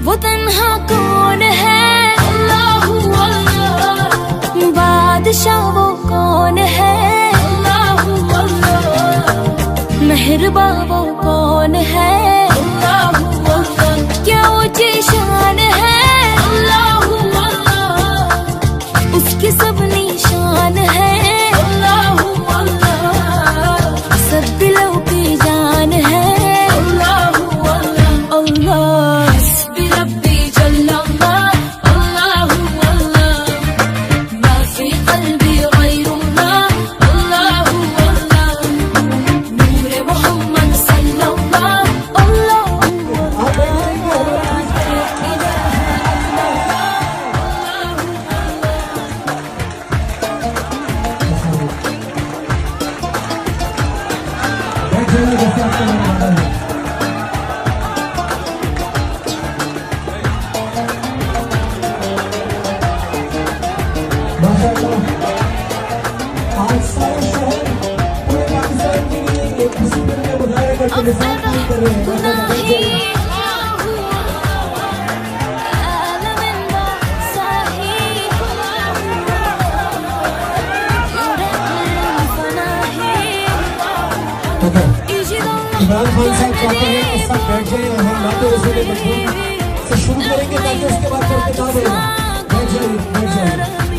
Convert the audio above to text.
वो तन्हा कौन है, अल्लाहू अल्लाह। बादशाह वो कौन है, अल्लाहू अल्लाह। मेहरबा वो कौन है, अल्लाहू अल्लाह। क्या ऊंची शान है, अल्लाहू अल्लाह। उसकी सब निशान है, अल्लाहू अल्लाह। सब दिलों की जान है, अल्लाहू अल्लाह। अल्लाह हस्बी रब्बी जल्लल्लाह, अल्लाहू अल्लाह। मा फी क़ल्बी ग़ैरुल्लाह, अल्लाहू अल्लाह। नूर मोहम्मद सल्लल्लाह, अल्लाहू अल्लाह। आज सारे शहर पूरे पाकिस्तान के लिए एक खुशी करने बुलाए गए के साथ नहीं कर रहे हैं। इमरान खान साहब चाहते हैं कि सब बैठ जाए और हम नाते रसूल मखदूम से शुरू करेंगे ताकि उसके बाद फिर किताब बैठ जाइए।